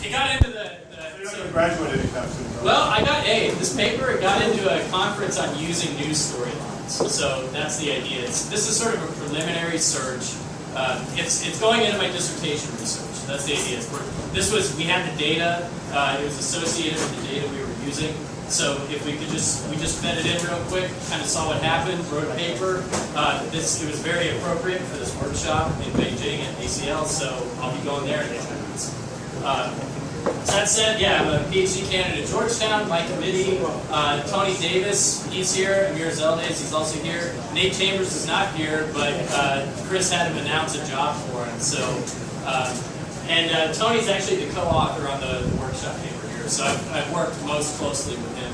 it got into the So you're not going to graduate anytime soon, well, I got this paper. It got into a conference on using news storylines. So that's the idea. This is sort of a preliminary search. It's going into my dissertation research. That's the idea. We had the data. It was associated with the data we were using. So if we just fed it in real quick, kind of saw what happened, wrote a paper. It was very appropriate for this workshop in Beijing at ACL. So I'll be going there in 10 minutes. So that said, yeah, I'm a PhD candidate at Georgetown. My committee, Tony Davis, he's here. Amir Zeldes, he's also here. Nate Chambers is not here, but Chris had him announce a job for him. So, and Tony's actually the co-author on the workshop paper here. So I've worked most closely with him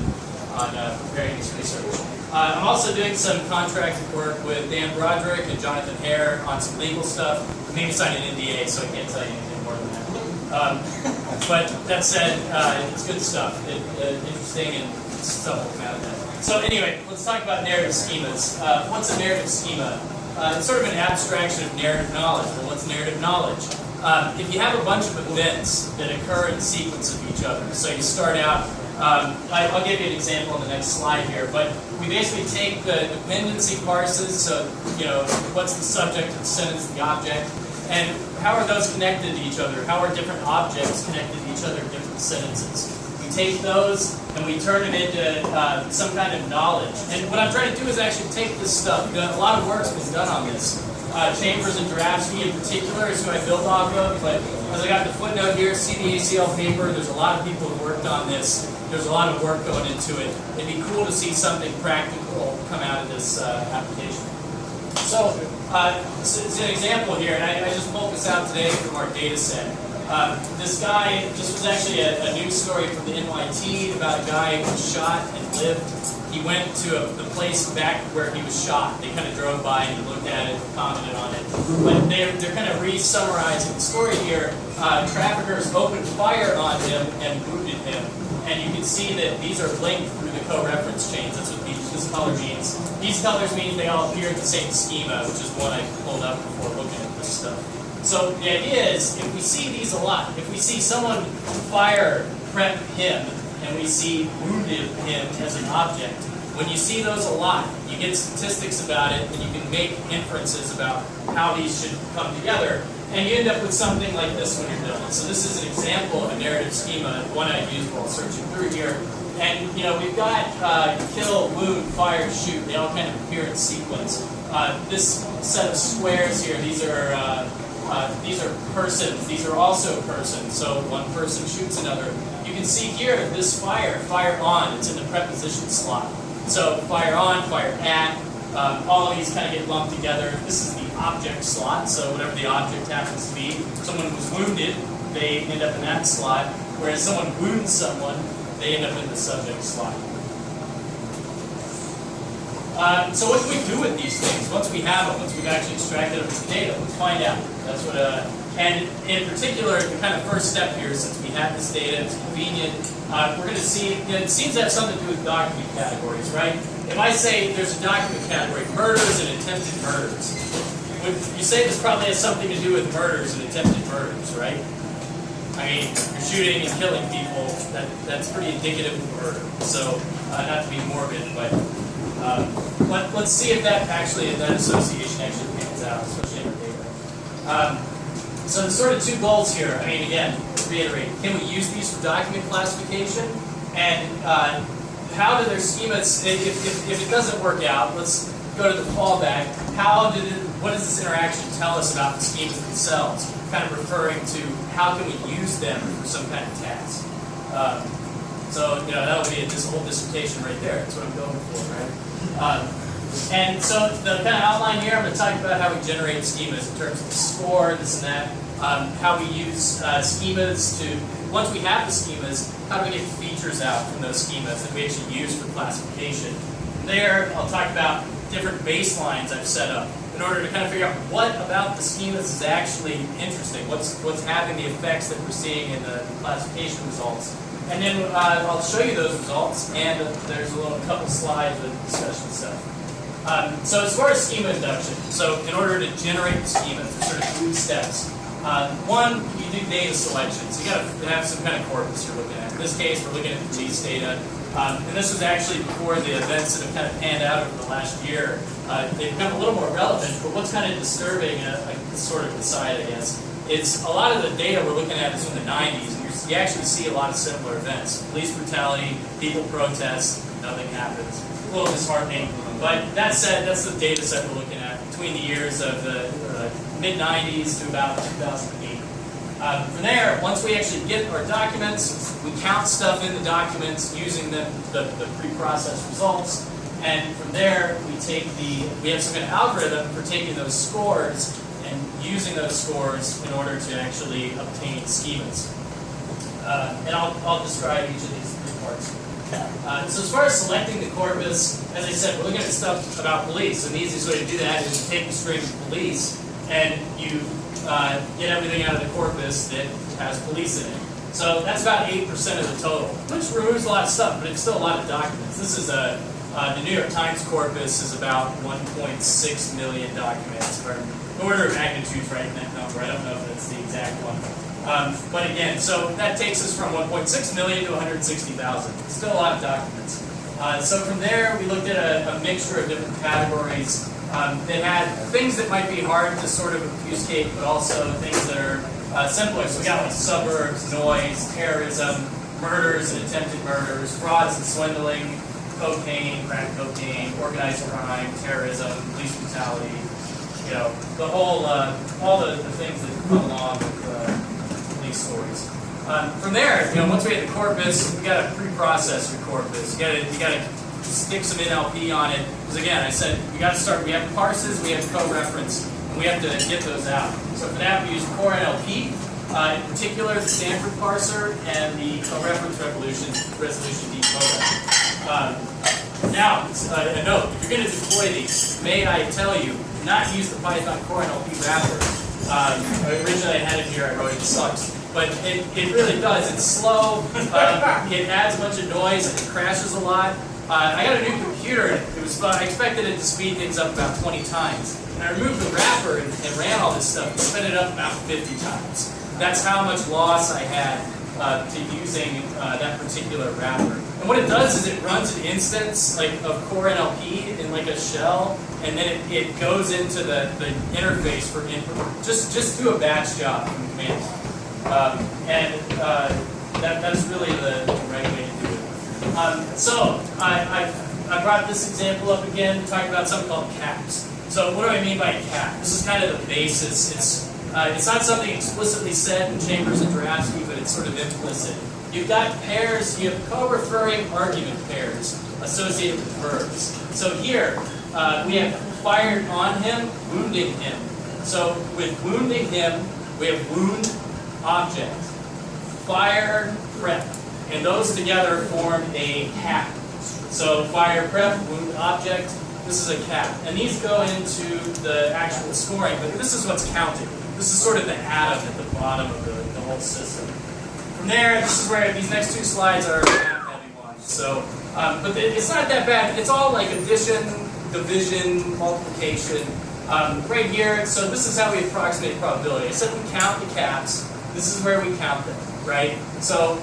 on preparing this research. I'm also doing some contract work with Dan Broderick and Jonathan Hare on some legal stuff. I made me sign an NDA, so I can't tell you anything more than that. But that said, it's good stuff. Interesting and stuff will come out of that. So anyway, let's talk about narrative schemas. What's a narrative schema? It's sort of an abstraction of narrative knowledge. Well, what's narrative knowledge? If you have a bunch of events that occur in sequence of each other, so you start out, I'll give you an example on the next slide here, but we basically take the dependency parses, so what's the subject of the sentence, the object, and how are those connected to each other? How are different objects connected to each other in different sentences? We take those and we turn it into some kind of knowledge. And what I'm trying to do is actually take this stuff. A lot of work was done on this. Chambers and Jurafsky in particular is who I built off of, but as I got the footnote here, see the ACL paper, there's a lot of people who worked on this. There's a lot of work going into it. It'd be cool to see something practical come out of this application. So, it's an example here, and I just pulled this out today from our data set. This guy, this was actually a news story from the NYT about a guy who was shot and lived. He went to the place back where he was shot. They kind of drove by and he looked at it, commented on it. But they're kind of re-summarizing the story here. Traffickers opened fire on him and wounded him. And you can see that these are linked through the coreference chains. That's what this color means. These colors mean they all appear in the same schema, which is what I pulled up before looking at this stuff. So the idea is, if we see these a lot, if we see someone fire prep him, and we see wounded him as an object, when you see those a lot, you get statistics about it, and you can make inferences about how these should come together, and you end up with something like this when you're done. So this is an example of a narrative schema, one I used while searching through here. And we've got kill, wound, fire, shoot. They all kind of appear in sequence. This set of squares here, these are persons. These are also persons. So one person shoots another. You can see here this fire on. It's in the preposition slot. So fire on, fire at. All of these kind of get lumped together. This is the object slot. So whatever the object happens to be. If someone was wounded, they end up in that slot. Whereas someone wounds someone, they end up in the subject slot. So what do we do with these things once we have them, once we've actually extracted them from the data? Let's find out. That's what. And in particular, the kind of first step here, since we have this data, it's convenient. We're going to see. It seems to have something to do with document categories, right? If I say there's a document category, murders and attempted murders, you say this probably has something to do with murders and attempted murders, right? I mean, you're shooting and killing people, that's pretty indicative of murder. So, not to be morbid, but let's see if that association actually pans out, especially in our data. So there's sort of two goals here. I mean, again, to reiterate, can we use these for document classification? And how do their schemas, if it doesn't work out, let's go to the fallback. What does this interaction tell us about the schemas themselves? Kind of referring to how can we use them for some kind of task. So that'll be this whole dissertation right there. That's what I'm going for, right? And so the kind of outline here, I'm going to talk about how we generate schemas in terms of the score, this and that. How we use schemas to, once we have the schemas, how do we get features out from those schemas that we actually use for classification. There, I'll talk about different baselines I've set up in order to kind of figure out what about the schemas is actually interesting, what's having the effects that we're seeing in the classification results. And then I'll show you those results, and there's a couple slides with discussion stuff. So as far as schema induction, so in order to generate the schemas, there's sort of 3 steps. One, you do data selection. So you got to have some kind of corpus you're looking at. In this case, we're looking at the GIS data. And this was actually before the events that have kind of panned out over the last year. They've become a little more relevant, but what's kind of disturbing, sort of aside, I guess, is a lot of the data we're looking at is from the 90s, and you actually see a lot of similar events. Police brutality, people protest, nothing happens. A little disheartening, but that said, that's the data set we're looking at between the years of the mid-90s to about 2008. From there, once we actually get our documents, we count stuff in the documents using the pre-processed results, and from there we have some kind of algorithm for taking those scores and using those scores in order to actually obtain schemas. And I'll describe each of these three parts. So as far as selecting the corpus, as I said, we're looking at stuff about police, and the easiest way to do that is to take the string police and you get everything out of the corpus that has police in it. So that's about 8% of the total, which removes a lot of stuff, but it's still a lot of documents. This is the New York Times corpus is about 1.6 million documents. The order of magnitude is right in that number. I don't know if that's the exact one. But again, so that takes us from 1.6 million to 160,000. Still a lot of documents. So from there, we looked at a mixture of different categories. They had things that might be hard to sort of obfuscate, but also things that are simpler. So we got like suburbs, noise, terrorism, murders and attempted murders, frauds and swindling, cocaine, crack cocaine, organized crime, terrorism, police brutality, the whole, all the things that come along with these stories. From there, once we had the corpus, we got to pre-process your corpus. You got to stick some NLP on it, because again, I said we got to start. We have parses, we have coreference, and we have to get those out. So for that, we use core NLP, in particular the Stanford parser and the coreference resolution decoder. Now, a note: if you're going to deploy these, may I tell you, do not use the Python core NLP wrapper. Originally, I had it here. I wrote it sucks. But it really does. It's slow. It adds a bunch of noise and it crashes a lot. I got a new computer. I expected it to speed things up about 20 times. And I removed the wrapper and ran all this stuff and sped it up about 50 times. That's how much loss I had to using that particular wrapper. And what it does is it runs an instance of core NLP in like a shell, and then it goes into the interface for input. Just do a batch job from command line. That's really the right way to do it. So I brought this example up again to talk about something called caps. So what do I mean by cap? This is kind of the basis. It's not something explicitly said in Chambers and Jurafsky, but it's sort of implicit. You've got pairs, you have co-referring argument pairs associated with verbs. So here, we have fired on him, wounding him. So with wounding him, we have wound, object, fire, prep. And those together form a cap. So fire, prep, wound, object, this is a cap. And these go into the actual scoring, but this is what's counted. This is sort of the atom at the bottom of the whole system. From there, this is where these next two slides are math-heavy ones. So, but it's not that bad. It's all like addition, division, multiplication. Right here, so this is how we approximate probability. I said we count the caps. This is where we count them, right? So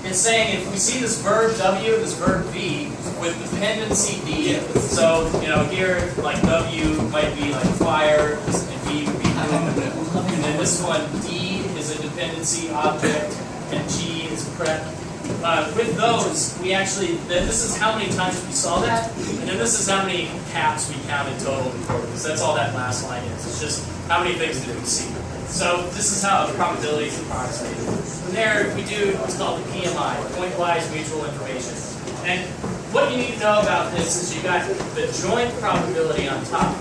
it's saying if we see this verb W, this verb V, with dependency D, so here like W might be like fire, and V would be wound, and then this one D is a dependency object, and G is prep. With those, we actually, this is how many times we saw that, and then this is how many caps we counted total in corpus. That's all that last line is. It's just how many things did we see. So this is how the probability is approximated. From there, we do what's called the PMI, point-wise mutual information. And what you need to know about this is you got the joint probability on top,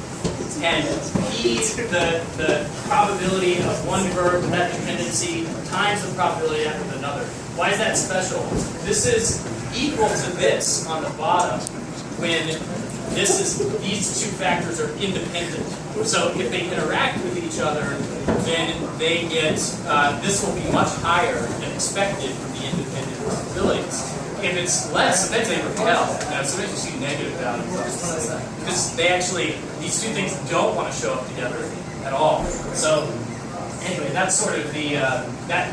and the probability of one verb with that dependency times the probability of that with another. Why is that special? This is equal to this on the bottom when these two factors are independent. So if they interact with each other, then they get, this will be much higher than expected from the independent probabilities. If it's less, then they repel. Now, sometimes you see negative values. Because these two things don't want to show up together at all. So Anyway, that's sort of the,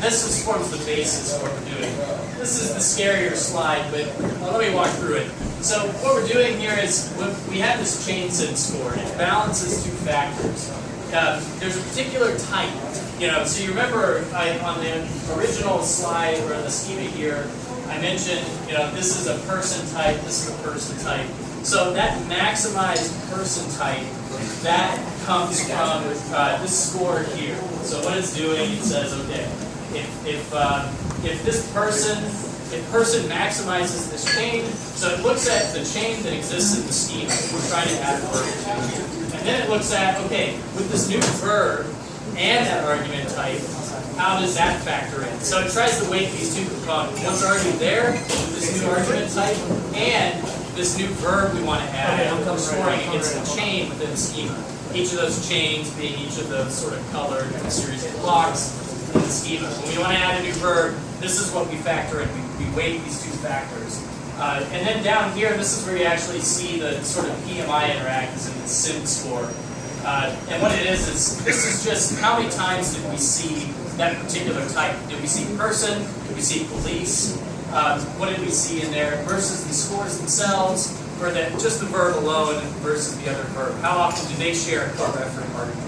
this forms the basis of what we're doing. This is the scarier slide, but let me walk through it. So what we're doing here is we have this chain set score. It balances two factors. There's a particular type, so you remember on the original slide or the schema here, I mentioned, this is a person type, this is a person type. So that maximized person type, that comes from this score here. So what it's doing, it says, okay, if this person, if person maximizes this chain, so it looks at the chain that exists in the schema. We're trying to add a verb to. And then it looks at, okay, with this new verb and that argument type, how does that factor in? So it tries to weight these two components. One's already there with this new argument type, and this new verb we want to add, we're scoring against the chain within the schema. Each of those chains being each of those sort of colored series of blocks in the schema. When we want to add a new verb, this is what we factor in. We weight these two factors. And then down here, this is where you actually see the sort of PMI interact is in the sim score. And what it is this is just how many times did we see that particular type? Did we see person? Did we see police? What did we see in there versus the scores themselves, or just the verb alone versus the other verb? How often do they share a co-referent argument?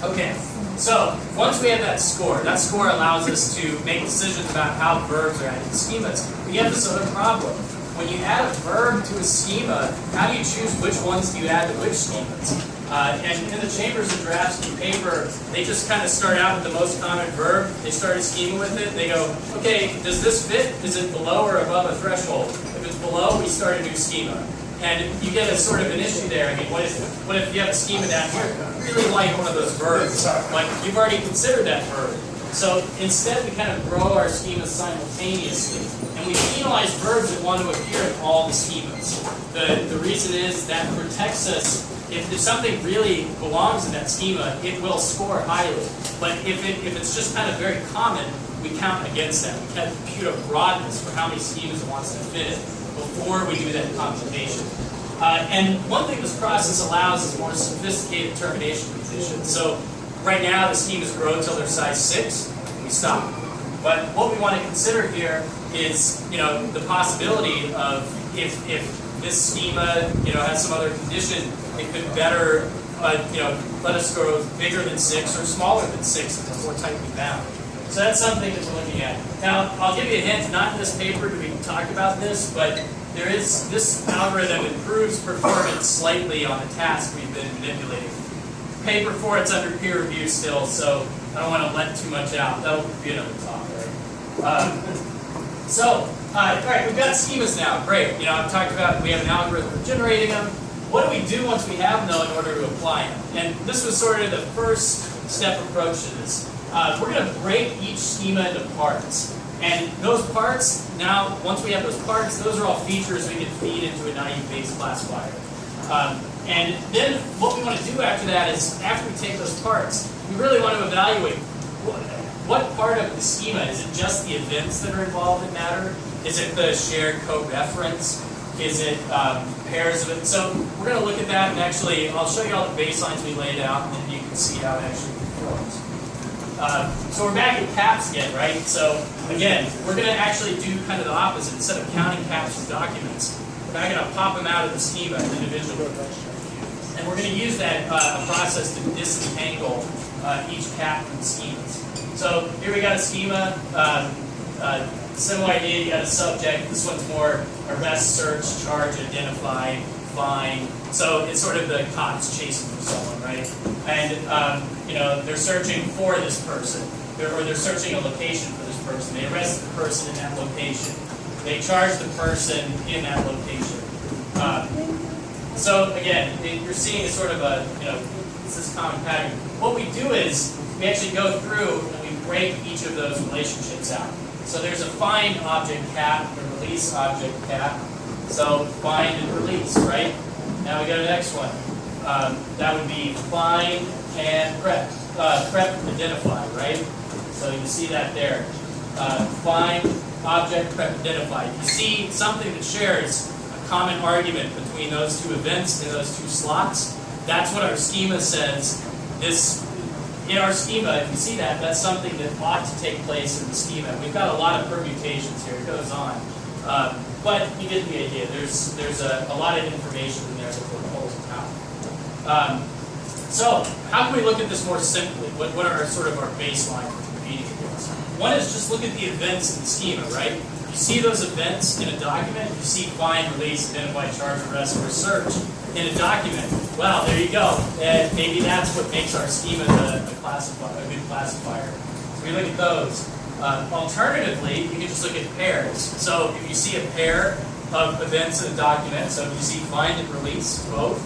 Okay, so once we have that score allows us to make decisions about how verbs are added to schemas. We have this other problem. When you add a verb to a schema, how do you choose which ones do you add to which schemas? And in the Chambers and Jurafsky paper, they just kind of start out with the most common verb. They start a schema with it. They go, okay, does this fit? Is it below or above a threshold? If it's below, we start a new schema. And you get a sort of an issue there. I mean, what if you have a schema down here, you really like one of those verbs, but you've already considered that verb. So instead, we kind of grow our schemas simultaneously. And we penalize verbs that want to appear in all the schemas. The reason is that protects us. If something really belongs in that schema, it will score highly. But if it's just kind of very common, we count against that. We kind of compute a broadness for how many schemas it wants to fit in before we do that computation. And one thing this process allows is more sophisticated termination conditions. So right now the schemas grow until they're size 6, and we stop. But what we want to consider here is, the possibility of if this schema, has some other condition, it could better, let us grow bigger than 6 or smaller than 6 if it's more tightly bound. So that's something that we're looking at. Now, I'll give you a hint, not in this paper do we talk about this, but there is, this algorithm improves performance slightly on the task we've been manipulating. Paper for it's under peer review still, so I don't want to let too much out. That'll be another talk, right? All right, we've got schemas now. Great. I've talked about we have an algorithm for generating them. What do we do once we have them, though, in order to apply them? And this was sort of the first step approach to this. We're going to break each schema into parts. And those parts, now, once we have those parts, those are all features we can feed into a naive-based classifier. And then what we want to do after that is, after we take those parts, we really want to evaluate what part of the schema. Is it just the events that are involved that matter? Is it the shared co-reference? Is it pairs of it? So we're going to look at that, and actually, I'll show you all the baselines we laid out, and then you can see how it actually performs. So we're back at caps again, right? So again, we're going to actually do kind of the opposite. Instead of counting caps as documents, we're now going to pop them out of the schema individually. And we're going to use that process to disentangle each cap from the schemas. So here we got a schema. Similar idea, you got a subject. This one's more arrest, search, charge, identify, find. So it's sort of the cops chasing for someone, right? And they're searching for this person, or they're searching a location for this person. They arrest the person in that location. They charge the person in that location. So again, you're seeing a sort of a, it's this common pattern. What we do is we actually go through and we break each of those relationships out. So there's a find object cap, a release object cap. So find and release, right? Now we go to the next one. That would be find and prep. Prep and identify, right? So you see that there. Find, object, prep, identify. You see something that shares a common argument between those two events and those two slots. That's what our schema says. This in our schema, if you see that, that's something that ought to take place in the schema. We've got a lot of permutations here. It goes on. But you get the idea. There's a lot of information in there that we're pulling out. So how can we look at this more simply? What are sort of our baseline for competing against? One is just look at the events in the schema, right? You see those events in a document. You see find, release, identify, charge, arrest, or search in a document. Well, there you go. And maybe that's what makes our schema a good classifier. So we look at those. Alternatively, you can just look at pairs. So if you see a pair of events in a document, so if you see find and release, both,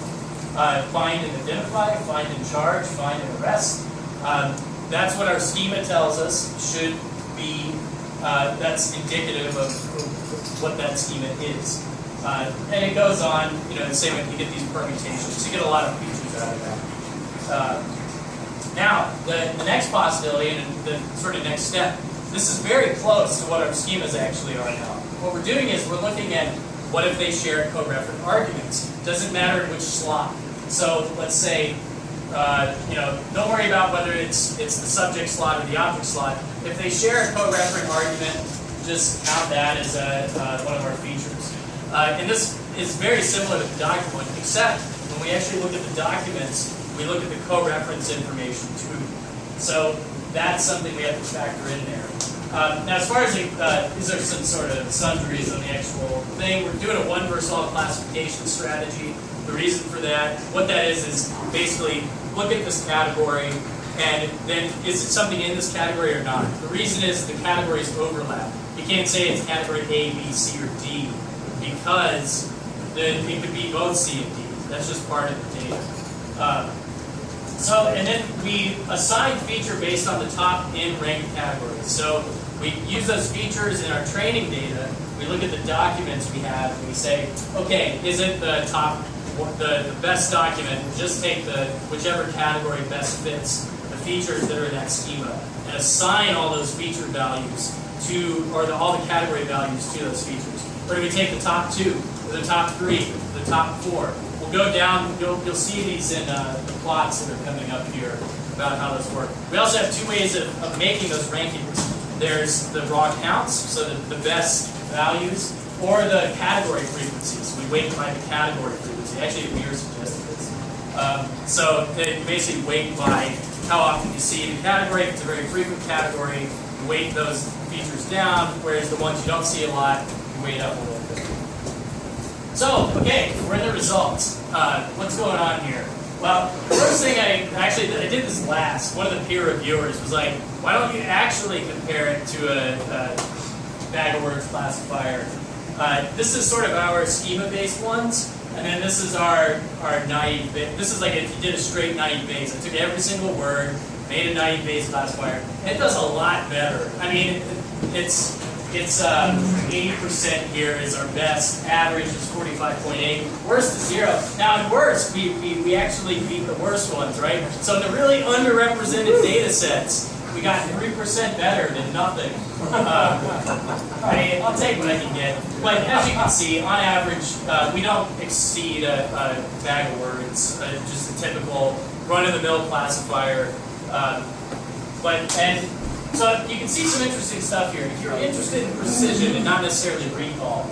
find and identify, find and charge, find and arrest, that's what our schema tells us should be, that's indicative of what that schema is. And it goes on, the same way you get these permutations. You get a lot of features out of that. Now, the next possibility, and the sort of next step, this is very close to what our schemas actually are now. What we're doing is we're looking at what if they share co-referent arguments. Doesn't matter which slot. So let's say, don't worry about whether it's the subject slot or the object slot. If they share a co-referent argument, just count that as one of our features. And this is very similar to the document one, except when we actually look at the documents, we look at the co-reference information too. So that's something we have to factor in there. Now, as far as these are some sort of sundries on the actual thing, we're doing a one versus all classification strategy. The reason for that, what that is basically look at this category and then is it something in this category or not? The reason is the categories overlap. You can't say it's category A, B, C, or D because it could be both C and D. That's just part of the data. And then we assign feature based on the top in ranked categories. So we use those features in our training data. We look at the documents we have and we say, okay, is it the top, the best document? Just take whichever category best fits the features that are in that schema and assign all those feature values all the category values to those features. Or do we take the top 2, or the top 3, or the top 4? We'll go down, you'll see these in the plots that are coming up here about how those work. We also have 2 ways of making those rankings. There's the raw counts, so the best values, or the category frequencies. We weight by the category frequency. Actually, Amir suggested this. So they basically weight by how often you see the category. If it's a very frequent category, you weight those features down, whereas the ones you don't see a lot, you weight up a little bit. So, okay, we're in the results. What's going on here? Well, the first thing I did this last. One of the peer reviewers was like, why don't you actually compare it to a bag of words classifier? This is sort of our schema-based ones, and then this is our naive Bayes. This is like if you did a straight naive Bayes. I took every single word, made a naive Bayes classifier, and it does a lot better. I mean, it's 80% here is our best. Average is 45.8. Worst is 0. Now in worst, we actually beat the worst ones, right? So in the really underrepresented data sets, we got 3% better than nothing. I'll take what I can get. But as you can see, on average, we don't exceed a bag of words, just a typical run-of-the-mill classifier. So you can see some interesting stuff here. If you're interested in precision and not necessarily recall,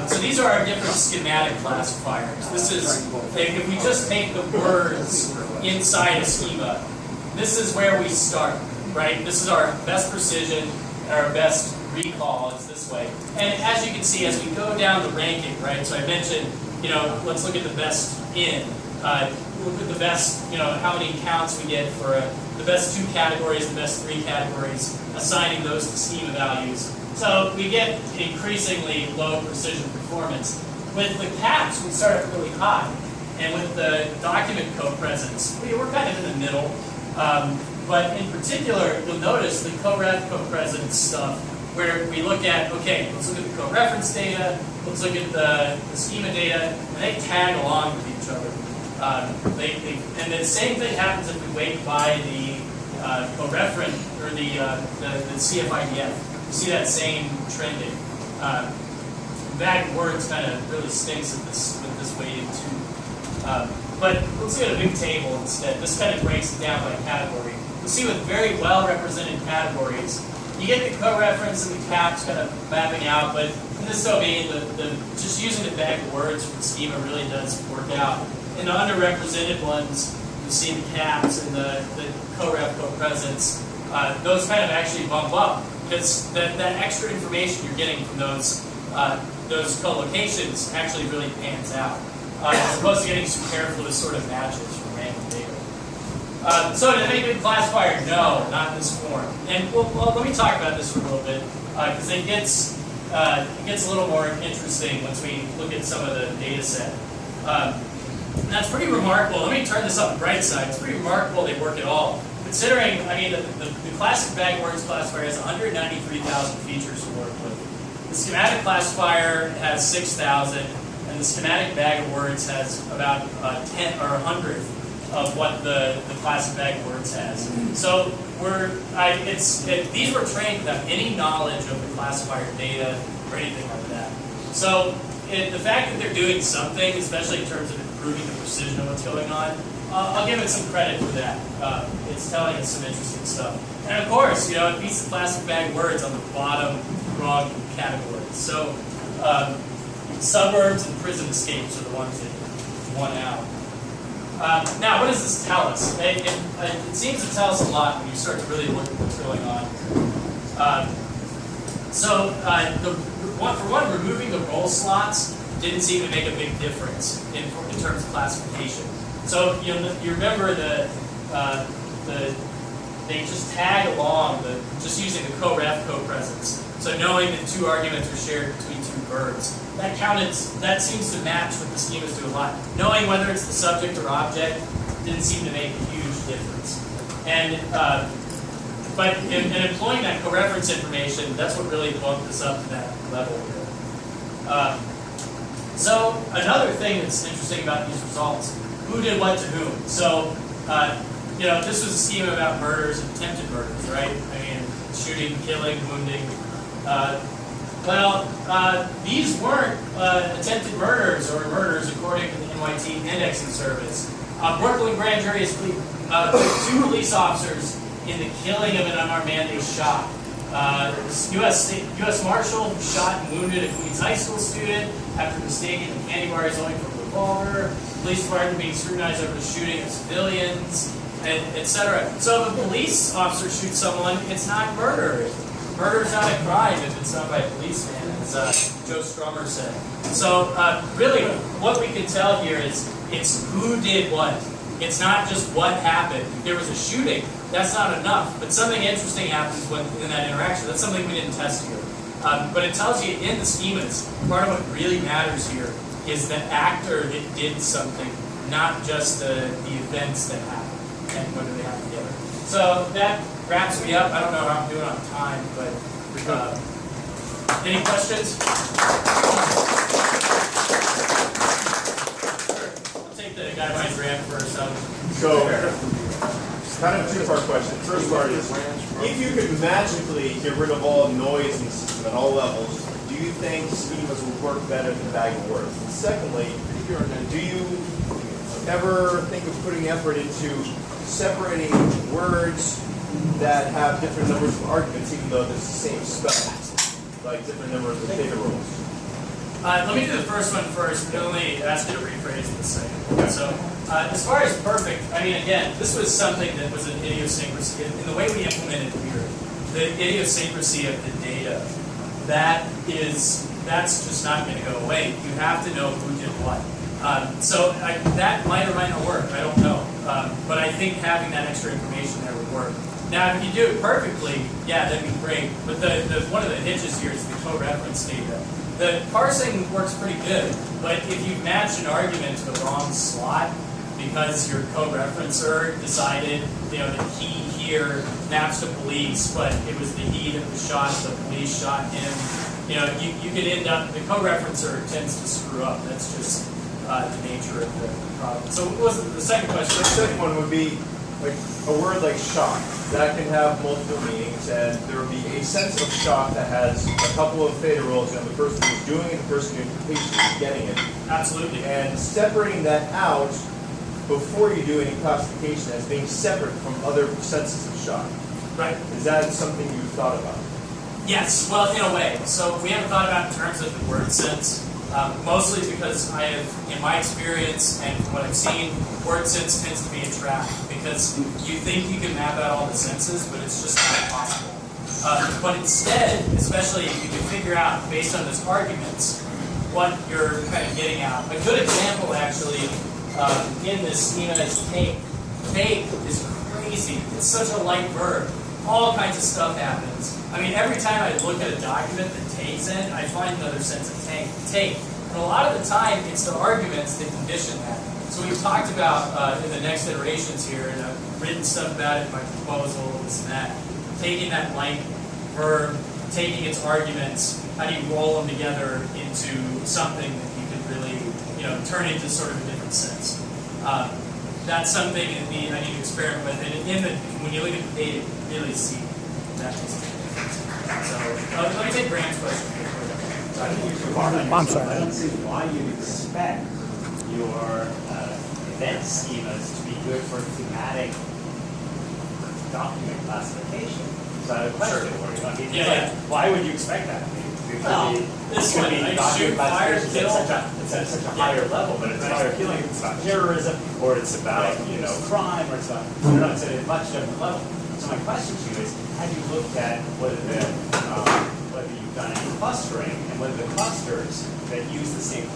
so these are our different schematic classifiers. This is, if we just take the words inside a schema, this is where we start, right? This is our best precision, and our best recall is this way. And as you can see, as we go down the ranking, right? So I mentioned, let's look at the best in. Look at the best, how many counts we get for the best 2 categories, the best 3 categories, assigning those to schema values. So we get increasingly low precision performance. With the caps, we start at really high. And with the document co-presence, we're kind of in the middle. But in particular, you'll notice the co-presence stuff, where we look at, okay, let's look at the co-reference data, let's look at the schema data, and they tag along with each other. And the same thing happens if we weight by the co-referent or the CFIDF. You see that same trending. Bag of words kind of really stinks with this weighting too. But let's look at a big table instead. This kind of breaks it down by category. you'll see with very well represented categories, you get the coreference and the caps kind of mapping out, but in this domain, just using the bag of words from the schema really does work out. In the underrepresented ones, you see the caps and the co-ref, co-presence. Those kind of actually bump up because that extra information you're getting from those co-locations actually really pans out, as opposed to getting superfluous sort of matches from random data. So does any good classifier? No, not in this form. And well, let me talk about this for a little bit because it gets a little more interesting once we look at some of the data set. And that's pretty remarkable. Let me turn this up the bright side. It's pretty remarkable they work at all. Considering, I mean, the classic bag words classifier has 193,000 features to work with. The schematic classifier has 6,000, and the schematic bag of words has about 10 or 100 of what the classic bag of words has. So these were trained without any knowledge of the classifier data or anything like that. So the fact that they're doing something, especially in terms of improving the precision of what's going on, I'll give it some credit for that. It's telling us some interesting stuff. And of course, you know, it beats the classic bag words on the bottom wrong category. So suburbs and prison escapes are the ones that won out. Now, what does this tell us? It seems to tell us a lot when you start to really look at what's going on. For one, removing the role slots didn't seem to make a big difference in terms of classification. So you remember they just tag along just using the co-ref co-presence. So knowing that two arguments are shared between two verbs, that seems to match what the schemas do a lot. Knowing whether it's the subject or object didn't seem to make a huge difference. And but in employing that coreference information, that's what really bumped us up to that level here. So another thing that's interesting about these results, who did what to whom? So this was a schema about murders and attempted murders, right? I mean, shooting, killing, wounding. These weren't attempted murders or murders according to the NYT indexing service. Brooklyn grand jury has took 2 police officers in the killing of an unarmed man they shot. U.S. Marshal who shot and wounded a Queens High School student after mistaking a candy bar as owing for a revolver. Police department being scrutinized over the shooting of civilians, etc. So if a police officer shoots someone, it's not murder. Murder is not a crime if it's done by a policeman, as Joe Strummer said. So really, what we can tell here is it's who did what. It's not just what happened. If there was a shooting, that's not enough. But something interesting happens in that interaction. That's something we didn't test here. But it tells you in the schemas, part of what really matters here is the actor that did something, not just the events that happened and whether they happen together. So that wraps me up. I don't know how I'm doing on time, but any questions? I'll take the guy behind Graham first. So, kind of a two-part question. First part is, if you could magically get rid of all noise in the system at all levels, do you think schemas would work better than bag of words? And secondly, do you ever think of putting effort into separating words that have different numbers of arguments, even though they're the same spelling, like different numbers of theta rules? Let me do the first one first, but only ask you to rephrase the second. Okay. So, as far as perfect, I mean, again, this was something that was an idiosyncrasy. In the way we implemented here, the idiosyncrasy of the data, that's just not going to go away. You have to know who did what. That might or might not work. I don't know. But I think having that extra information there would work. Now, if you do it perfectly, yeah, that'd be great. But one of the hitches here is the co-reference data. The parsing works pretty good, but if you match an argument to the wrong slot because your co-referencer decided, the he here maps to police, but it was the he that was shot, the police shot him, you could end up, the co-referencer tends to screw up. That's just the nature of the problem. So what was the second question? The second one would be like a word like shock. That can have multiple meanings, and there would be a sense of shock that has a couple of theta rules, the person who's doing it, the person who's getting it. Absolutely. And separating that out before you do any classification as being separate from other senses of shock. Right. Is that something you've thought about? Yes, well, in a way. So we haven't thought about it in terms of the word sense, mostly because I have, in my experience and from what I've seen, word sense tends to be a trap because you think you can map out all the senses, but it's just not possible. But instead, especially if you can figure out, based on those arguments, what you're kind of getting at. A good example, actually, in this schema is take. Take is crazy. It's such a light verb. All kinds of stuff happens. I mean, every time I look at a document that takes in, I find another sense of take. And a lot of the time, it's the arguments that condition that. So we've talked about in the next iterations here, and I've written stuff about it in my proposal, this and that, taking that blank verb, taking its arguments, how do you roll them together into something that you can really, turn into sort of a different sense. That's something that I need to experiment with. And when you look at the data, you really see that makes a difference. So let me take Graham's question. I'm sorry. I don't see why you'd expect your event schemas to be good for thematic document classification. So I have a question for you. I mean, why would you expect that? Well, this one, shoot, fire, kill. It's at such a higher level, but it's fire killing. It's about terrorism, or it's about crime, or it's about it's at a much different level. So my question to you is: have you looked at whether you've done any clustering, and whether the clusters that use the same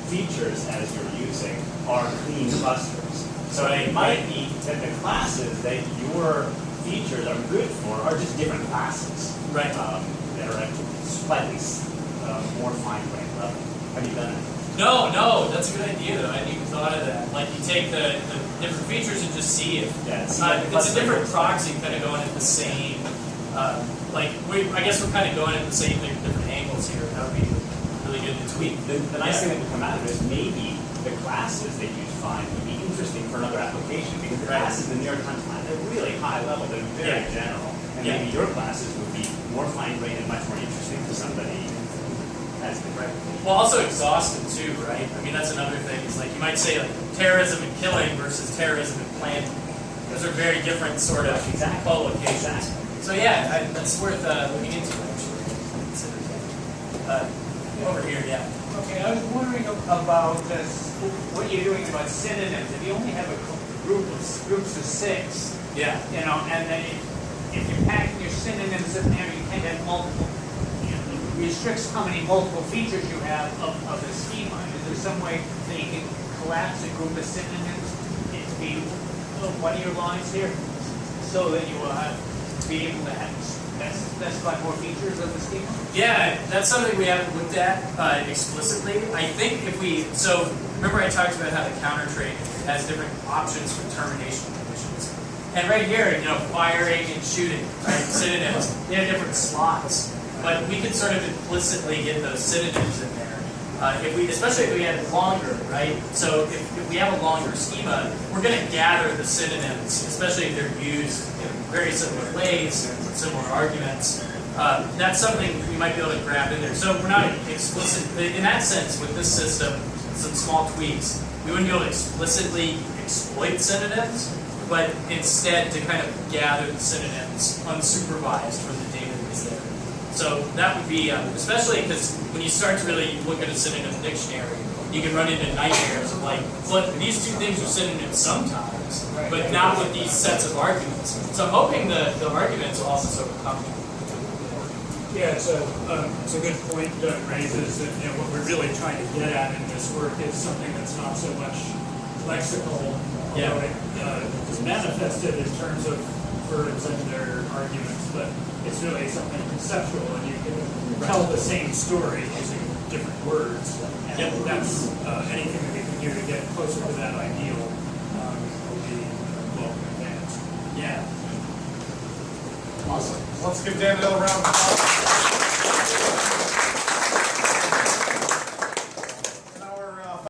features as you're using are clean clusters? So it might be that the classes that your features are good for are just different classes. Right. That are at slightly more fine-grained level. Have you done it? No, that's a good idea though. I hadn't even thought of that. Like you take the different features and just see if it's a different proxy kind of going at the same, I guess we're kind of going at the same thing at different angles here. That would be really good to tweak. The nice thing that would come out of it is maybe the classes that you find would be interesting for another application because the classes in the New York Times find they're really high level, they're very general. And maybe your classes would be more fine-grained and much more interesting for somebody who has the right. Well, also exhaustive too, right? I mean, that's another thing. It's like you might say like terrorism and killing versus terrorism and planting. Those are very different sort of co-locations. So yeah, that's worth looking into actually. Over here, yeah. Okay, I was wondering about what you're doing about synonyms. If you only have a groups of 6, and then if you're packing your synonyms in there, you can't have multiple. It restricts how many multiple features you have of the schema. Is there some way that you can collapse a group of synonyms into one of your lines here, so that you will be able to specify more features of the schema? Yeah, that's something we haven't looked at explicitly. I think remember I talked about how the counter trade has different options for termination conditions. And right here, firing and shooting, right, synonyms, they have different slots. But we could sort of implicitly get those synonyms in there. Especially if we had longer, right? So if we have a longer schema, we're going to gather the synonyms, especially if they're used in very similar ways, with similar arguments. That's something we might be able to grab in there. So we're not explicit, in that sense, with this system, some small tweaks, we wouldn't be able to explicitly exploit synonyms, but instead to kind of gather the synonyms unsupervised from the data that is there. So that would be, especially because when you start to really look at a synonym dictionary, you can run into nightmares of like, look, these two things are synonyms sometimes, but not with these sets of arguments. So I'm hoping the arguments will also sort of come. Yeah, it's a good point Doug raises that what we're really trying to get at in this work is something that's not so much lexical, although it is manifested in terms of verbs and their arguments, but it's really something conceptual, and you can tell the same story using different words. And that's anything that we can do to get closer to that ideal will be well advanced. Yeah. Awesome. Let's give Dan a little round of applause.